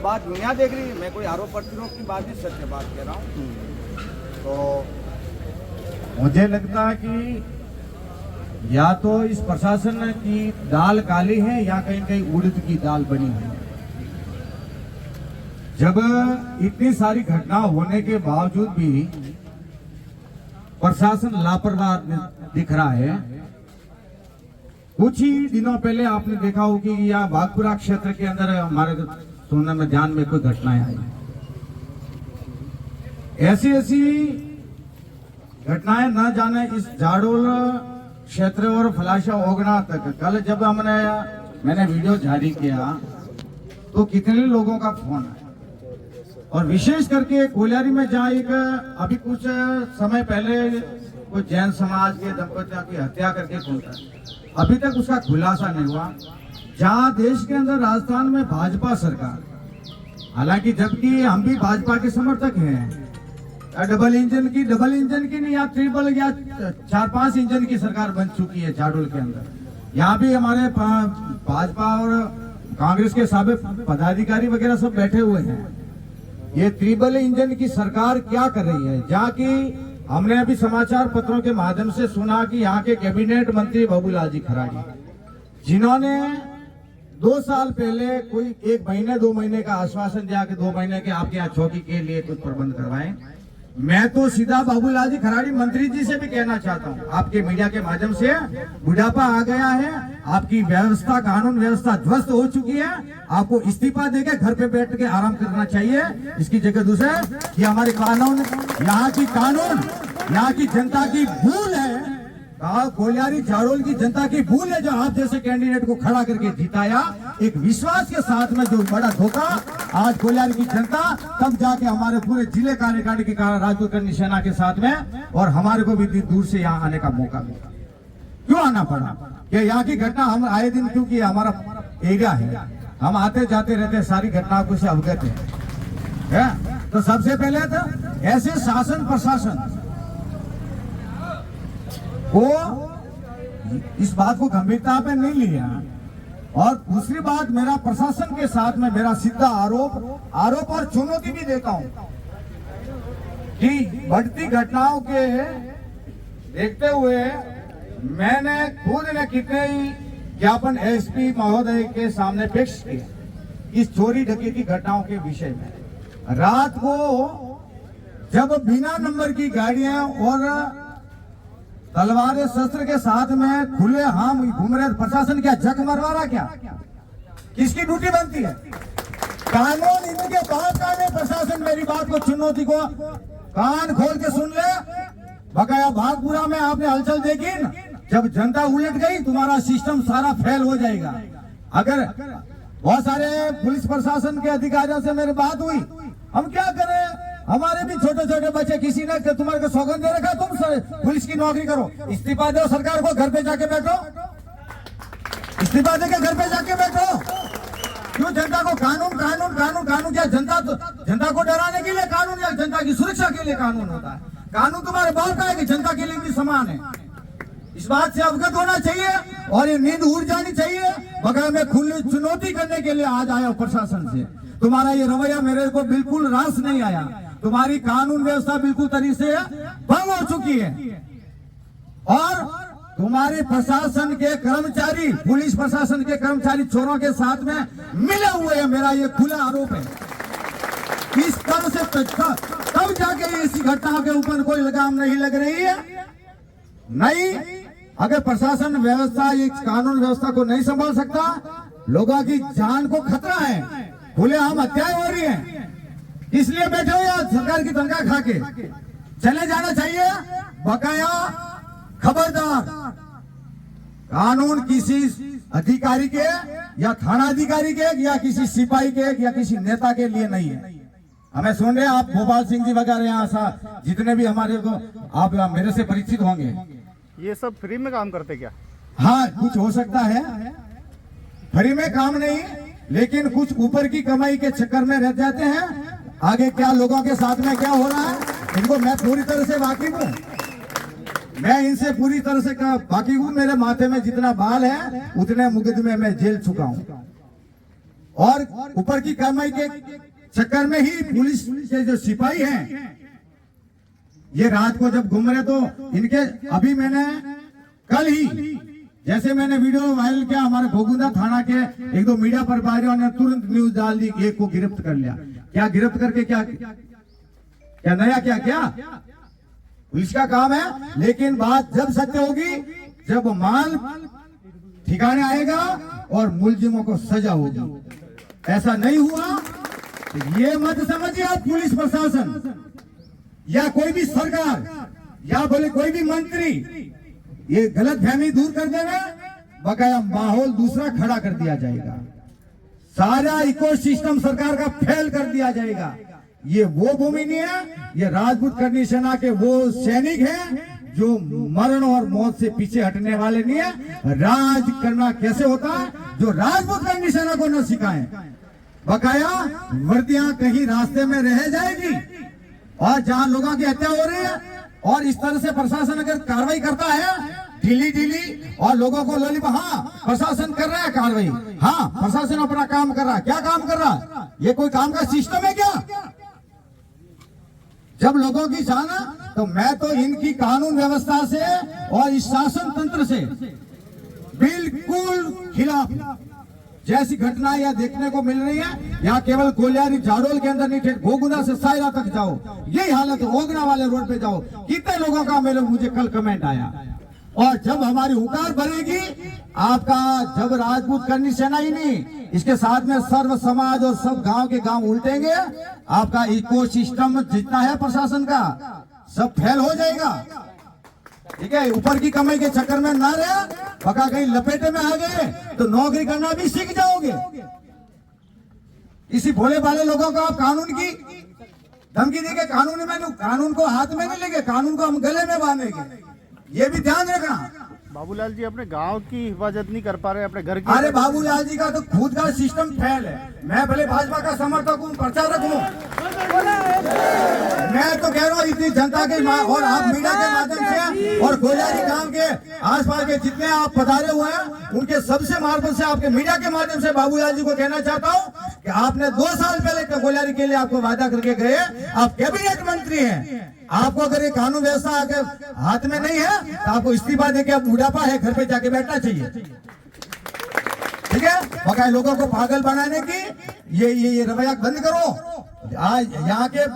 बात दुनिया देख रही है। मैं कोई आरोप प्रतिरोध की बात नहीं, सत्य बात कह रहा हूँ। तो मुझे लगता है कि या तो इस प्रशासन की दाल काली है या कहीं कहीं उड़द की दाल बनी है। जब इतनी सारी घटना होने के बावजूद भी प्रशासन लापरवाह दिख रहा है। कुछ ही दिनों पहले आपने देखा हो कि यहाँ बागपुरा क्षेत्र के अंदर हमारे सुनने में ध्यान में कोई घटनाएं आई, ऐसी ऐसी घटनाएं न जाने इस जाडोल क्षेत्र और फलाशा ओगना तक। कल जब मैंने वीडियो जारी किया तो कितने लोगों का फोन आया, और विशेष करके कोलियारी में जहाँ एक अभी कुछ समय पहले कोई जैन समाज के दंपतियों की हत्या करके पहुंचा, अभी तक उसका खुलासा नहीं हुआ। जहाँ देश के अंदर राजस्थान में भाजपा सरकार, हालांकि जबकि हम भी भाजपा के समर्थक हैं, डबल इंजन की नहीं, या ट्रिपल या 4-5 इंजन की सरकार बन चुकी है जाडोल के अंदर। यहाँ भी हमारे भाजपा और कांग्रेस के साबिक पदाधिकारी वगैरह सब बैठे हुए हैं। ये ट्रिपल इंजन की सरकार क्या कर रही है, जहाँ की हमने अभी समाचार पत्रों के माध्यम से सुना कि यहाँ के कैबिनेट मंत्री बाबूलाल जी खराड़ी, जिन्होंने 2 साल पहले कोई 1 महीने 2 महीने का आश्वासन दिया कि 2 महीने के आपके यहाँ चौकी के लिए कुछ प्रबंध करवाएं। मैं तो सीधा बाबूलाल जी खराड़ी मंत्री जी से भी कहना चाहता हूँ, आपके मीडिया के माध्यम से, बुढ़ापा आ गया है, आपकी व्यवस्था कानून व्यवस्था ध्वस्त हो चुकी है, आपको इस्तीफा देके घर पे बैठ के आराम करना चाहिए। इसकी जगह दूसरे ये हमारे कानून, यहाँ की जनता की भूल है, कोलियारी जाडोल की जनता की भूल है जो आप जैसे कैंडिडेट को खड़ा करके जिताया एक विश्वास के साथ में। जो बड़ा धोखा आज कोलियारी की जनता, तब जाके हमारे पूरे जिले कार्यकारिणी के कारण राजपूत करनी सेना के साथ में, और हमारे को भी दूर से यहाँ आने का मौका मिला। क्यों आना पड़ा कि यहाँ की घटना हम आए दिन, क्योंकि हमारा एरिया है, हम आते जाते रहते, सारी घटनाओं से अवगत है। तो सबसे पहले तो ऐसे शासन प्रशासन को इस बात को गंभीरता में नहीं लिया। और दूसरी बात, मेरा प्रशासन के साथ में मेरा सीधा आरोप और चुनौती भी देता हूं कि बढ़ती घटनाओं के देखते हुए मैंने खुद ने कितने ही ज्ञापन एसपी महोदय के सामने पेश किए इस चोरी डकैती घटनाओं के विषय में। रात को जब बिना नंबर की गाड़ियां और तलवारें शस्त्र के साथ में खुले आम घूम रहे, प्रशासन क्या जग मरवा रहा? क्या किसकी ड्यूटी बनती है? कानून इनके बात का है। प्रशासन मेरी बात को, चुनौती को कान खोल के सुन ले। बकाया भागपुरा में आपने हलचल देखी न, जब जनता उलट गई तुम्हारा सिस्टम सारा फेल हो जाएगा। अगर बहुत सारे पुलिस प्रशासन के अधिकारियों से मेरी बात हुई, हम क्या करें, हमारे भी छोटे छोटे बच्चे, किसी ने तुम्हारे को सौगंध दे रखा तुम पुलिस की नौकरी करो, इस्तीफा दो, सरकार को घर पे जाके बैठो, इस्तीफा देके घर पे जाके बैठो। क्यों जनता को कानून कानून कानून कानून? क्या जनता को डराने के लिए कानून या जनता की सुरक्षा के लिए कानून होता है? कानून तुम्हारे बाप का है कि जनता के लिए भी समान है। इस बात से अवगत होना चाहिए और ये नींद उड़ जानी चाहिए। बगैर में खुली चुनौती करने के लिए आज आया प्रशासन से। तुम्हारा ये रवैया मेरे को बिल्कुल रास नहीं आया। तुम्हारी कानून व्यवस्था बिल्कुल तरीके से भंग हो चुकी है, और तुम्हारे प्रशासन के कर्मचारी, पुलिस प्रशासन के कर्मचारी चोरों के साथ में मिले हुए हैं। मेरा ये खुला आरोप है। इस तरह से तब जाके इस घटनाओं के ऊपर कोई लगाम नहीं लग रही है। नहीं, अगर प्रशासन व्यवस्था इस कानून व्यवस्था को नहीं संभाल सकता, लोगों की जान को खतरा है, खुलेआम हत्याएं हो रही है, इसलिए बैठे हो या सरकार की तनख्वाह खा के चले जाना चाहिए। बकाया खबरदार, कानून किसी अधिकारी के या थाना अधिकारी के या किसी सिपाही के या किसी नेता के लिए नहीं है। हमें सुन रहे आप गोपाल सिंह जी वगैरह यहाँ जितने भी हमारे को आप मेरे से परिचित होंगे, ये सब फ्री में काम करते क्या? हाँ, कुछ हो सकता है, फ्री में काम नहीं, लेकिन कुछ ऊपर की कमाई के चक्कर में रह जाते हैं। आगे क्या लोगों के साथ में क्या हो रहा है, इनको मैं पूरी तरह से वाकिफ हूँ। मैं इनसे पूरी तरह से वाकिफ हूँ। मेरे माथे में जितना बाल है उतने मुकदमे में जेल चुका हूँ, और ऊपर की कमाई के चक्कर में ही पुलिस के जो सिपाही हैं ये रात को जब घूम रहे तो इनके अभी मैंने कल ही जैसे मैंने वीडियो वायरल किया हमारे घोगुंदा थाना के एक दो मीडिया प्रभारियों ने तुरंत न्यूज डाल दी कि एक को गिरफ्त कर लिया। क्या गिरफ्त करके क्या क्या नया क्या क्या पुलिस का काम है। लेकिन बात जब सत्य होगी जब माल ठिकाने आएगा और मुलजिमों को सजा होगी। ऐसा नहीं हुआ तो ये मत समझिए आप पुलिस प्रशासन या कोई भी सरकार या बोले कोई भी मंत्री ये गलत फहमी दूर कर देगा, बकाया माहौल दूसरा खड़ा कर दिया जाएगा, सारा इकोसिस्टम सरकार का फेल कर दिया जाएगा। ये वो भूमि नहीं है, ये राजपूत करनी सेना के वो सैनिक हैं जो मरण और मौत से पीछे हटने वाले नहीं है। राज करना कैसे होता है जो राजपूत करनी सेना को न सिखाए, बकाया वर्दियां कहीं रास्ते में रह जाएगी। और जहां लोगों की हत्या हो रही है और इस तरह से प्रशासन अगर कार्रवाई करता है ढीली ढीली और लोगों को लॉलीपॉप, हाँ प्रशासन कर रहा है कार्रवाई, हाँ प्रशासन अपना काम कर रहा है। क्या काम कर रहा है? ये कोई काम का सिस्टम है क्या? जब लोगों की जाना तो मैं तो इनकी कानून व्यवस्था से और इस शासन तंत्र से बिल्कुल खिलाफ। जैसी घटनाएं यहाँ देखने को मिल रही है, यहाँ केवल कोलियारी जाडोल के अंदर नहीं थे, घोगुंदा से सायरा तक जाओ यही हालत है। ओगना वाले रोड पे जाओ, कितने लोगों का मुझे कल कमेंट आया। और जब हमारी हुकार बढ़ेगी आपका, जब राजपूत करनी सेना ही नहीं इसके साथ में सर्व समाज और सब गांव के गांव उल्टेंगे, आपका इकोसिस्टम जितना है प्रशासन का सब फेल हो जाएगा। ठीक है, ऊपर की कमाई के चक्कर में ना रहे, पका कहीं लपेटे में आ गए तो नौकरी करना भी सीख जाओगे। इसी भोले भाले लोगों को आप कानून की धमकी देके कानून को हाथ में नहीं लेंगे, कानून को हम गले में बांधेंगे। ये भी ध्यान रखना। बाबूलाल जी अपने गांव की हिफाजत नहीं कर पा रहे, अपने घर की। अरे बाबूलाल जी का तो खुद का सिस्टम फेल है। मैं भले भाजपा का समर्थक हूँ, प्रचारक हूँ, मैं तो कह रहा हूँ इतनी जनता के और आप मीडिया के माध्यम से और कोलियारी गांव के आसपास के जितने आप पधारे हुए हैं उनके सबसे मार्फत से आपके मीडिया के माध्यम से बाबूलाल जी को कहना चाहता हूँ कि आपने 2 साल पहले कोलियारी के लिए आपको वादा करके गए, आप कैबिनेट मंत्री हैं। आपको अगर ये कानून व्यवस्था आके हाथ में नहीं है तो आपको इस्तीफा देके अब बुढ़ापा है, घर पे जाके बैठना चाहिए। ठीक है, बकाया लोगों को पागल बनाने की ये रवैया बंद करो। आज यहाँ के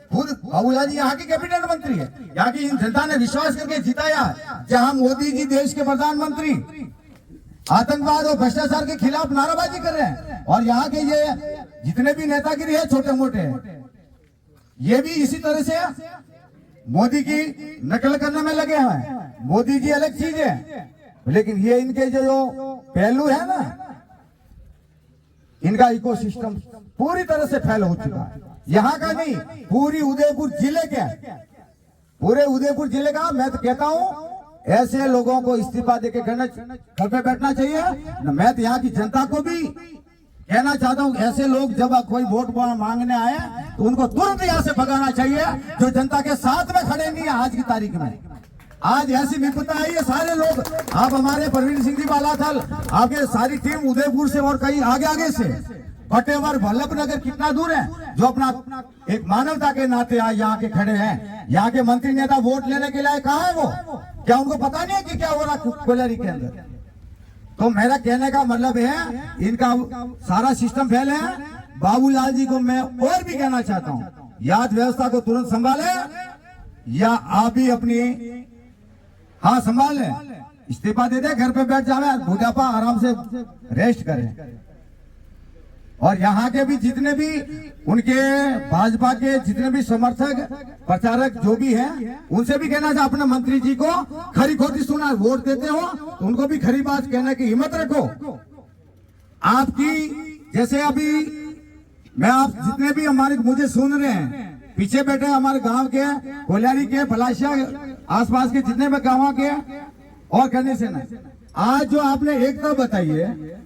खुद बाबूलाल जी यहाँ के कैबिनेट मंत्री है, यहाँ की जनता ने विश्वास करके जिताया। जहाँ मोदी जी देश के प्रधानमंत्री आतंकवाद और भ्रष्टाचार के खिलाफ नाराबाजी कर रहे हैं और यहाँ के ये जितने भी नेतागिरी है छोटे मोटे ये भी इसी तरह से मोदी की नकल करने में लगे हैं। मोदी जी अलग चीज है, लेकिन ये इनके जो पहलू है ना, इनका इकोसिस्टम पूरी तरह से फैल हो चुका है। यहाँ का नहीं, पूरी उदयपुर जिले के, पूरे उदयपुर जिले का। मैं तो कहता हूँ ऐसे लोगों को इस्तीफा देके घर पे बैठना चाहिए। मैं तो यहाँ की जनता को भी कहना चाहता हूँ, ऐसे लोग जब कोई वोट मांगने आए तो उनको तुरंत यहाँ से भगाना चाहिए जो जनता के साथ में खड़े नहीं है। आज की तारीख में आज ऐसी विपत्ता आई है, सारे लोग, आप हमारे प्रवीण सिंह जी बालाथल, आपके सारी टीम उदयपुर से और कहीं आगे से, फतेहवर वल्लभनगर कितना दूर है, जो अपना एक मानवता के नाते यहाँ के खड़े हैं। यहाँ के मंत्री नेता वोट लेने के लिए कहाँ है वो? क्या उनको पता नहीं है कि क्या हो रहा कोलियारी के अंदर? तो मेरा कहने का मतलब है इनका सारा सिस्टम फेल है। बाबूलाल जी को मैं और भी कहना चाहता हूँ, याद व्यवस्था को तुरंत संभाले या आप भी अपनी हाँ संभाल ले, इस्तीफा दे दे, घर पे बैठ जावे, बुढ़ापा आराम से रेस्ट करें। और यहाँ के भी जितने भी उनके भाजपा के जितने भी समर्थक प्रचारक जो भी हैं, उनसे भी कहना चाहिए अपने मंत्री जी को खरी खोटी सुना, वोट देते हो तो उनको भी खरी बात कहने की हिम्मत रखो। आपकी जैसे अभी मैं आप जितने भी हमारे मुझे सुन रहे हैं, पीछे बैठे हमारे गांव के, कोलियारी के, पलाशिया आसपास के जितने भी गाँव के और करने से ना, आज जो आपने एकता बताई है,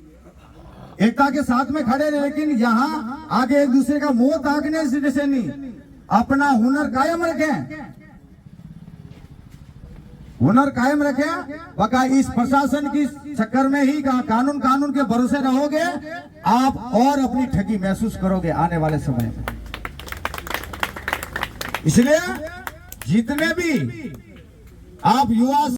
एकता के साथ में खड़े रहे, लेकिन यहाँ आगे एक दूसरे का मुंह ताकने से नहीं, अपना हुनर कायम रखें। हुनर कायम रखे, बका इस प्रशासन की चक्कर में ही कानून के भरोसे रहोगे आप और अपनी ठगी महसूस करोगे आने वाले समय में। इसलिए जितने भी आप युवा